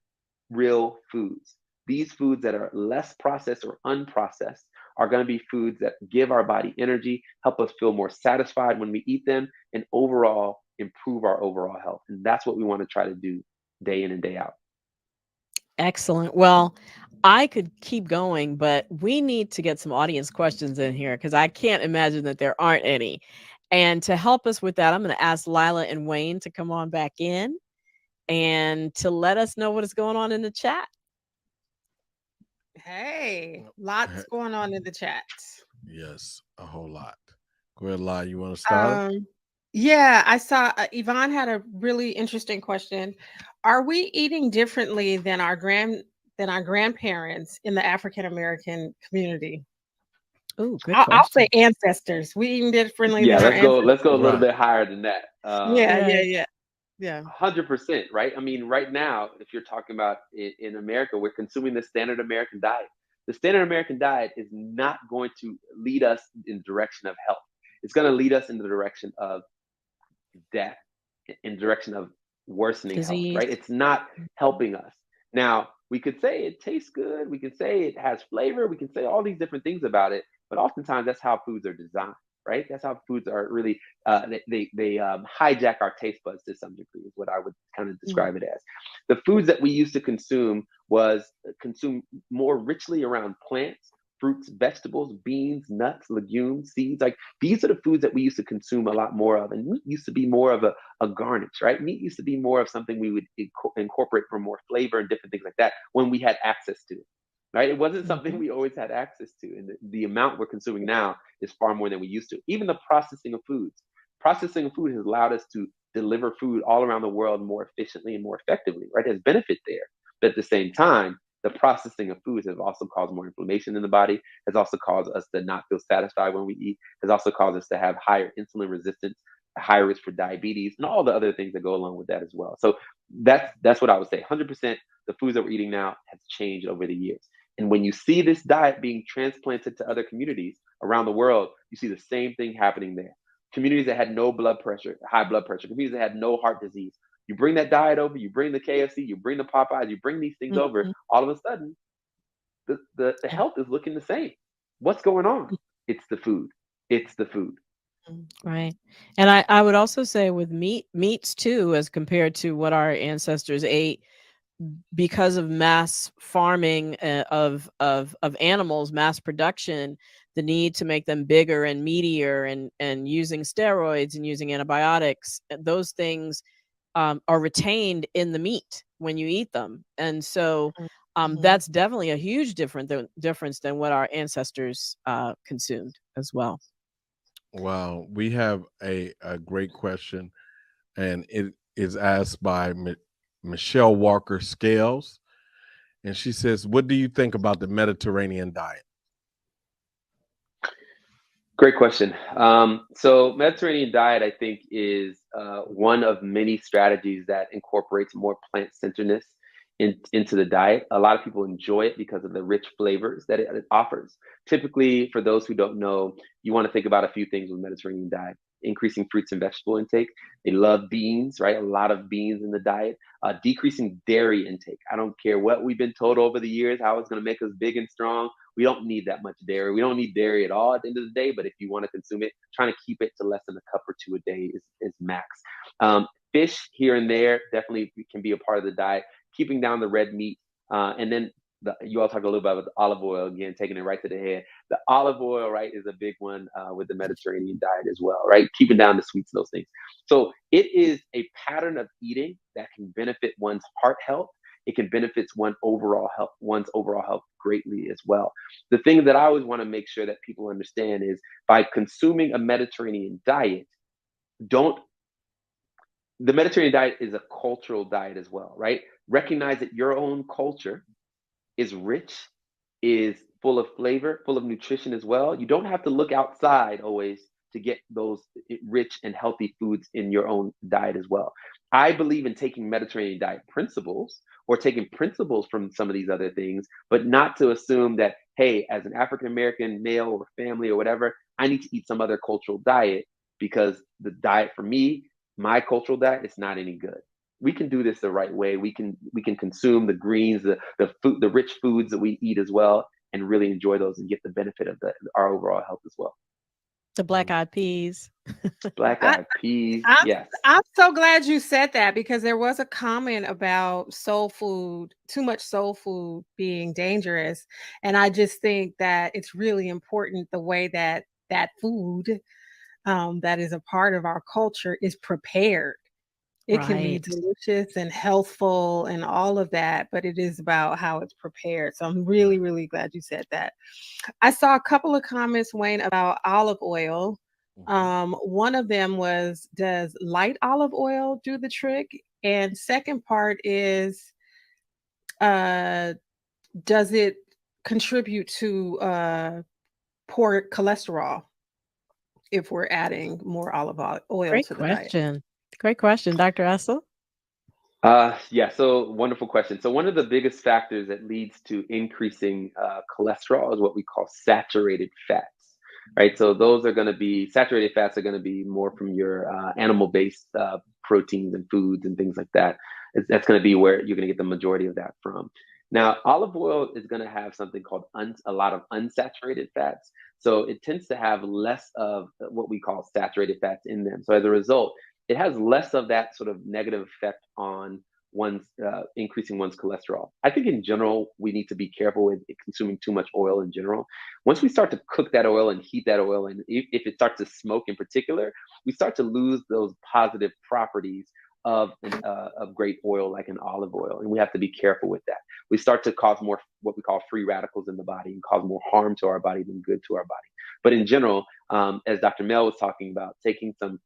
real foods. These foods that are less processed or unprocessed are going to be foods that give our body energy, help us feel more satisfied when we eat them, and overall improve our overall health. And that's what we want to try to do day in and day out. Excellent. Well, I could keep going, but we need to get some audience questions in here because I can't imagine that there aren't any. And to help us with that, I'm going to ask Lila and Wayne to come on back in and to let us know what is going on in the chat. Hey, lots going on in the chat. Yes, a whole lot. Go ahead, Lila. You want to start? Yeah, I saw Yvonne had a really interesting question. Are we eating differently than our grandparents in the African American community? Oh, good I'll question. say ancestors. We eating differently Yeah, than our let's go. ancestors. Let's go a little Right. bit higher than that. Yeah. 100%, right? I mean, right now, if you're talking about in America, we're consuming the standard American diet. The standard American diet is not going to lead us in the direction of health. It's going to lead us in the direction of death, in the direction of worsening health, Disease. right? It's not helping us. Now, we could say it tastes good. We can say it has flavor. We can say all these different things about it. But oftentimes, that's how foods are designed, right? That's how foods are really, they hijack our taste buds to some degree, is what I would kind of describe it as. The foods that we used to consume was consumed more richly around plants, fruits, vegetables, beans, nuts, legumes, seeds. Like these are the foods that we used to consume a lot more of. And meat used to be more of a garnish, right? Meat used to be more of something we would incorporate for more flavor and different things like that when we had access to it, right? It wasn't something we always had access to. And the amount we're consuming now is far more than we used to. Even the processing of foods. Processing of food has allowed us to deliver food all around the world more efficiently and more effectively, right? There's benefit there. But at the same time, the processing of foods has also caused more inflammation in the body, has also caused us to not feel satisfied when we eat, has also caused us to have higher insulin resistance, higher risk for diabetes, and all the other things that go along with that as well. So that's what I would say. 100% the foods that we're eating now has changed over the years. And when you see this diet being transplanted to other communities around the world, you see the same thing happening there. Communities that had no blood pressure, high blood pressure, communities that had no heart disease. You bring that diet over, you bring the KFC, you bring the Popeyes, you bring these things over, all of a sudden, the health is looking the same. What's going on? It's the food. It's the food. Right. And I would also say with meats too, as compared to what our ancestors ate, because of mass farming of animals, mass production, the need to make them bigger and meatier and using steroids and using antibiotics, those things are retained in the meat when you eat them. And so that's definitely a huge difference than what our ancestors consumed as well. Wow, we have a great question, and it is asked by Michelle Walker Scales, and she says, "What do you think about the Mediterranean diet?" Great question. So Mediterranean diet, I think, is one of many strategies that incorporates more plant-centeredness into the diet. A lot of people enjoy it because of the rich flavors that it offers. Typically, for those who don't know, you want to think about a few things with Mediterranean diet. Increasing fruits and vegetable intake. They love beans, right? A lot of beans in the diet. Decreasing dairy intake. I don't care what we've been told over the years, how it's going to make us big and strong. We don't need that much dairy. We don't need dairy at all at the end of the day, but if you want to consume it, trying to keep it to less than a cup or two a day is max. Fish here and there definitely can be a part of the diet, keeping down the red meat. And then you all talked a little bit about the olive oil, again, taking it right to the head. The olive oil, right, is a big one with the Mediterranean diet as well, right? Keeping down the sweets, those things. So it is a pattern of eating that can benefit one's heart health. It can benefit one's overall health greatly as well. The thing that I always want to make sure that people understand is by consuming a Mediterranean diet, the Mediterranean diet is a cultural diet as well, right? Recognize that your own culture is rich, is full of flavor, full of nutrition as well. You don't have to look outside always to get those rich and healthy foods in your own diet as well. I believe in taking Mediterranean diet principles or taking principles from some of these other things, but not to assume that, hey, as an African American male or family or whatever, I need to eat some other cultural diet because the diet for me, my cultural diet, is not any good. We can do this the right way. We can consume the greens, the rich foods that we eat as well, and really enjoy those and get the benefit of our overall health as well. The black-eyed peas. Black-eyed peas, yes. I'm so glad you said that, because there was a comment about soul food, too much soul food being dangerous. And I just think that it's really important the way that food that is a part of our culture is prepared. It can be Right. delicious and healthful and all of that, but it is about how it's prepared. So I'm really, really glad you said that. I saw a couple of comments, Wayne, about olive oil. One of them was, does light olive oil do the trick? And second part is, does it contribute to poor cholesterol if we're adding more olive oil Great to the diet? question. Great question, Dr. Essel. Yeah, so wonderful question. So one of the biggest factors that leads to increasing cholesterol is what we call saturated fats, right? So those are going to be, saturated fats are going to be more from your animal-based proteins and foods and things like that. That's going to be where you're going to get the majority of that from. Now, olive oil is going to have something called a lot of unsaturated fats. So it tends to have less of what we call saturated fats in them. So as a result, it has less of that sort of negative effect on one's increasing one's cholesterol. I think in general, we need to be careful with consuming too much oil in general. Once we start to cook that oil and heat that oil, and if it starts to smoke in particular, we start to lose those positive properties of great oil like an olive oil. And we have to be careful with that. We start to cause more what we call free radicals in the body and cause more harm to our body than good to our body. But in general, as Dr. Mel was talking about, taking some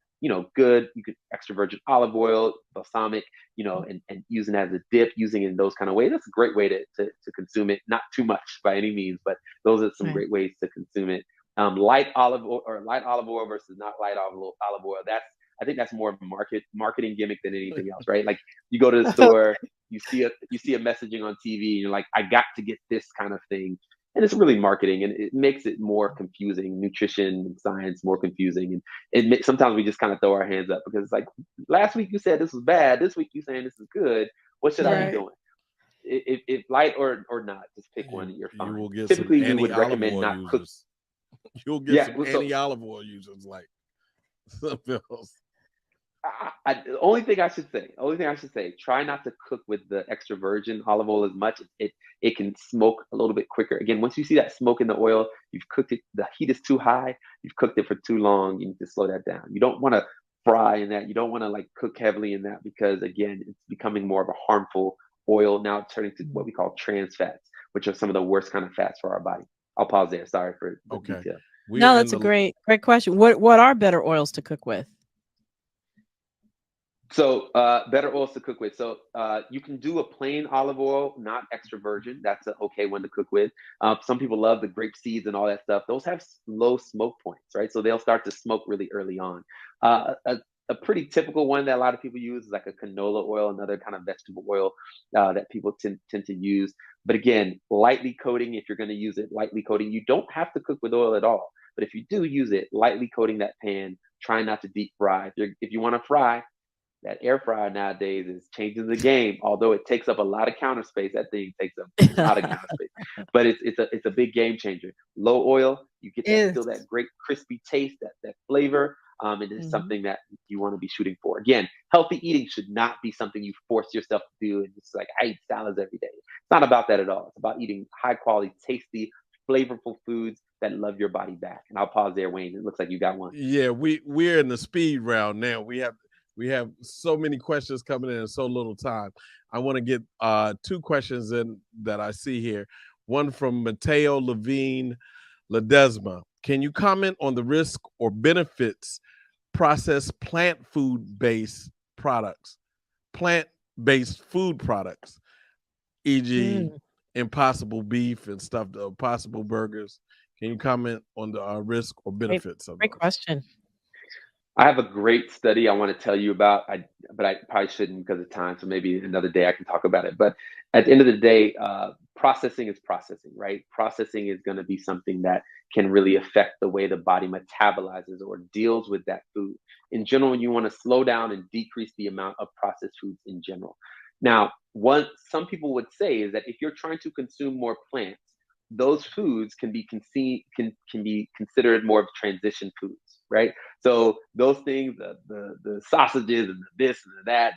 good, you could extra virgin olive oil, balsamic, and using it as a dip, using it in those kind of ways. That's a great way to consume it. Not too much by any means, but those are some great ways to consume it. Light olive oil versus not light olive oil. I think that's more of a marketing gimmick than anything else, right? Like you go to the store, you see a messaging on TV, and you're like, I got to get this kind of thing. And it's really marketing, and it makes it more confusing, nutrition and science more confusing. And sometimes we just kind of throw our hands up because it's like, last week you said this was bad, this week you're saying this is good. What should I be doing? If light or not, just pick one and you're fine. You will get Typically, some we would recommend not cook. You'll get some anti-olive oil users like something else. The only thing I should say, try not to cook with the extra virgin olive oil as much. It can smoke a little bit quicker. Again, once you see that smoke in the oil, you've cooked it, the heat is too high, you've cooked it for too long, you need to slow that down. You don't want to fry in that. You don't want to like cook heavily in that because again, it's becoming more of a harmful oil, now turning to what we call trans fats, which are some of the worst kind of fats for our body. I'll pause there. Sorry for the detail. No, that's a great question. What are better oils to cook with? So better oils to cook with. So you can do a plain olive oil, not extra virgin. That's an okay one to cook with. Some people love the grape seeds and all that stuff. Those have low smoke points, right? So they'll start to smoke really early on. A pretty typical one that a lot of people use is like a canola oil, another kind of vegetable oil that people tend to use. But again, lightly coating, if you're going to use it, lightly coating. You don't have to cook with oil at all. But if you do use it, lightly coating that pan, try not to deep fry. If you want to fry, that air fryer nowadays is changing the game. Although it takes up a lot of counter space, that thing takes up a lot of counter space. But it's a big game changer. Low oil, you get still that great crispy taste, that flavor. And it's something that you want to be shooting for. Again, healthy eating should not be something you force yourself to do and just like, I eat salads every day. It's not about that at all. It's about eating high quality, tasty, flavorful foods that love your body back. And I'll pause there, Wayne. It looks like you got one. Yeah, we're in the speed round now. We have so many questions coming in so little time. I want to get two questions in that I see here. One from Mateo Levine Ledesma. Can you comment on the risk or benefits processed plant-based food products, e.g. Impossible beef and stuff, Impossible burgers? Can you comment on the risk or benefits of those? Great question. I have a great study I want to tell you about, but I probably shouldn't because of time. So maybe another day I can talk about it. But at the end of the day, processing is processing, right? Processing is going to be something that can really affect the way the body metabolizes or deals with that food. In general, you want to slow down and decrease the amount of processed foods in general. Now, some people would say is that if you're trying to consume more plants, those foods can be can be considered more of transition foods, right? So those things, the sausages and the this and the that,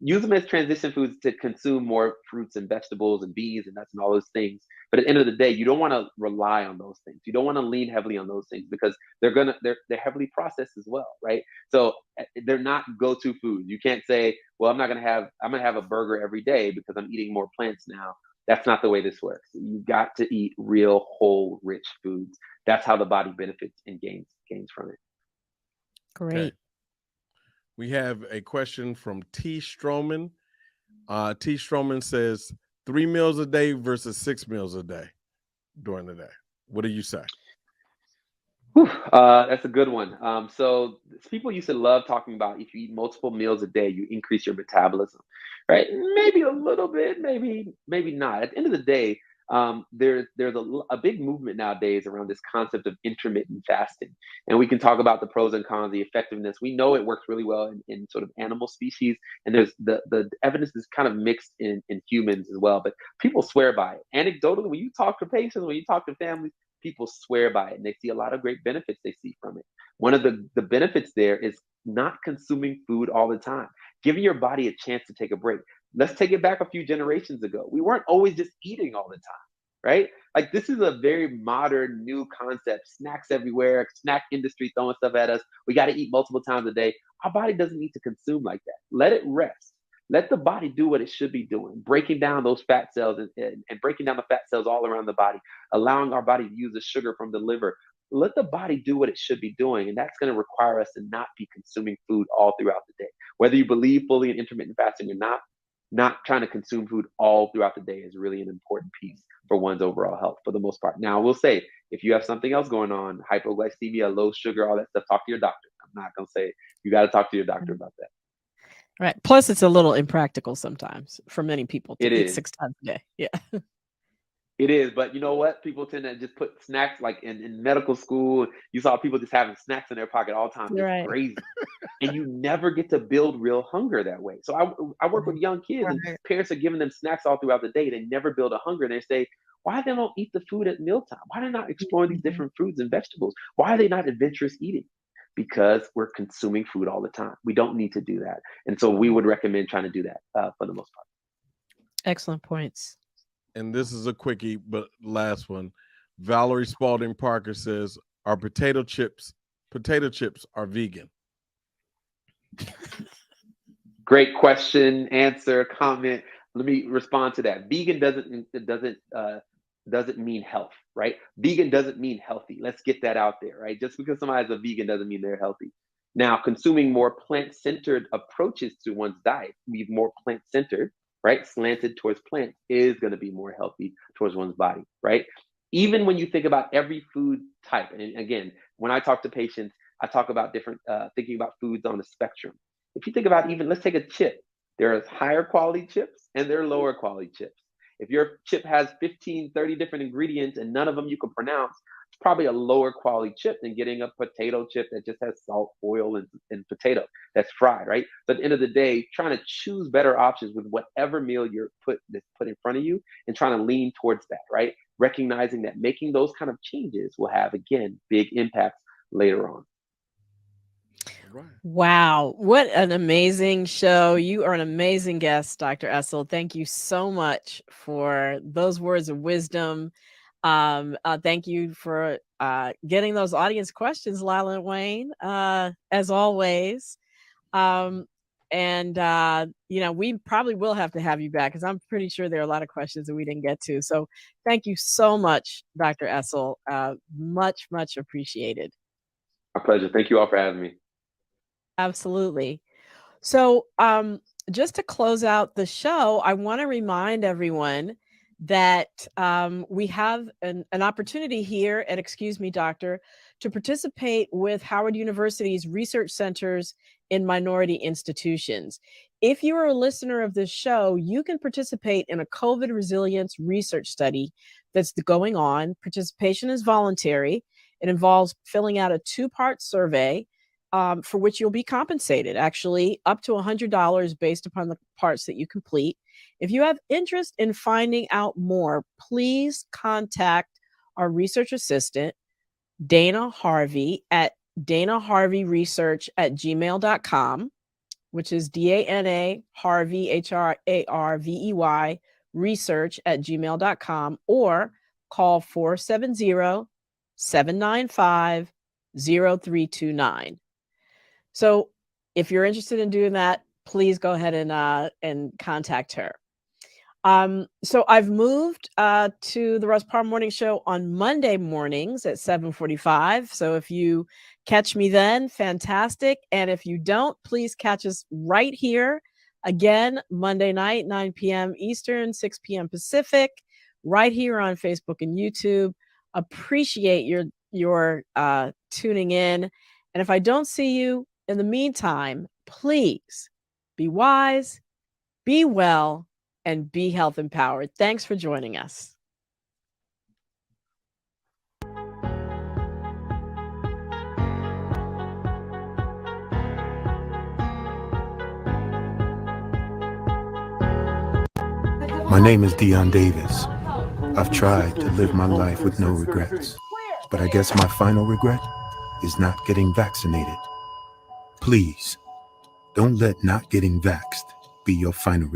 use them as transition foods to consume more fruits and vegetables and beans and nuts and all those things. But at the end of the day, you don't want to rely on those things. You don't want to lean heavily on those things because they're heavily processed as well, right? So they're not go-to foods. You can't say, well, I'm gonna have a burger every day because I'm eating more plants now. That's not the way this works. You got to eat real, whole, rich foods. That's how the body benefits and gains from it. Great. Okay. We have a question from T. Stroman. T. Stroman says 3 meals a day versus 6 meals a day during the day. What do you say? That's a good one. So people used to love talking about if you eat multiple meals a day, you increase your metabolism, right? Maybe a little bit, maybe not. At the end of the day, there's a big movement nowadays around this concept of intermittent fasting, and we can talk about the pros and cons, the effectiveness. We know it works really well in sort of animal species, and there's the evidence is kind of mixed in humans as well. But people swear by it. Anecdotally, when you talk to patients, when you talk to families, people swear by it and they see a lot of great benefits they see from it. One of the benefits there is not consuming food all the time, giving your body a chance to take a break. Let's take it back a few generations ago. We weren't always just eating all the time, right? Like this is a very modern new concept. Snacks everywhere, snack industry throwing stuff at us. We got to eat multiple times a day. Our body doesn't need to consume like that. Let it rest. Let the body do what it should be doing, breaking down those fat cells and breaking down the fat cells all around the body, allowing our body to use the sugar from the liver. Let the body do what it should be doing. And that's going to require us to not be consuming food all throughout the day. Whether you believe fully in intermittent fasting or not trying to consume food all throughout the day is really an important piece for one's overall health for the most part. Now, I will say, if you have something else going on, hypoglycemia, low sugar, all that stuff, talk to your doctor. I'm not going to say you got to talk to your doctor about that. Right. Plus, it's a little impractical sometimes for many people to It eat is. 6 times a day. Yeah. It is, but you know what? People tend to just put snacks like in medical school. You saw people just having snacks in their pocket all the time. It's Right. crazy. And you never get to build real hunger that way. So I work with young kids and Right. parents are giving them snacks all throughout the day. They never build a hunger. And they say, why they don't eat the food at mealtime? Why are they not exploring these different fruits and vegetables? Why are they not adventurous eating? Because we're consuming food all the time. We don't need to do that. And so we would recommend trying to do that for the most part. Excellent points. And this is a quickie, but last one. Valerie Spalding Parker says, "Are potato chips are vegan?" Great question, answer, comment. Let me respond to that. Vegan doesn't mean health, right? Vegan doesn't mean healthy. Let's get that out there, right? Just because somebody's a vegan doesn't mean they're healthy. Now, consuming more plant-centered approaches to one's diet, be more plant-centered, right? Slanted towards plants is going to be more healthy towards one's body, right? Even when you think about every food type, and again, when I talk to patients, I talk about different, thinking about foods on the spectrum. If you think about even, let's take a chip. There are higher quality chips and there are lower quality chips. If your chip has 15, 30 different ingredients and none of them you can pronounce, it's probably a lower quality chip than getting a potato chip that just has salt, oil, and potato that's fried, right? But at the end of the day, trying to choose better options with whatever meal that's put in front of you and trying to lean towards that, right? Recognizing that making those kind of changes will have, again, big impacts later on. Right. Wow. What an amazing show. You are an amazing guest, Dr. Essel. Thank you so much for those words of wisdom. Thank you for getting those audience questions, Lila and Wayne, as always. We probably will have to have you back because I'm pretty sure there are a lot of questions that we didn't get to. So thank you so much, Dr. Essel. Much, much appreciated. My pleasure. Thank you all for having me. Absolutely. So, just to close out the show, I want to remind everyone that we have an opportunity here at Excuse Me Doctor to participate with Howard University's research centers in minority institutions. If you are a listener of this show, you can participate in a COVID resilience research study that's going on. Participation is voluntary. It involves filling out a 2-part survey for which you'll be compensated, actually up to $100 based upon the parts that you complete. If you have interest in finding out more, please contact our research assistant, Dana Harvey, at danaharveyresearch@gmail.com, which is DANA Harvey, HRARVEY, research@gmail.com, or call 470-795-0329. So if you're interested in doing that, please go ahead and contact her. So I've moved to the Russ Parr Morning Show on Monday mornings at 7:45. So if you catch me then, fantastic. And if you don't, please catch us right here again Monday night, 9 p.m. Eastern, 6 p.m. Pacific, right here on Facebook and YouTube. Appreciate your tuning in. And if I don't see you in the meantime, please be wise, be well, and be health empowered. Thanks for joining us. My name is Dion Davis. I've tried to live my life with no regrets, but I guess my final regret is not getting vaccinated. Please, don't let not getting vaxxed be your final regret.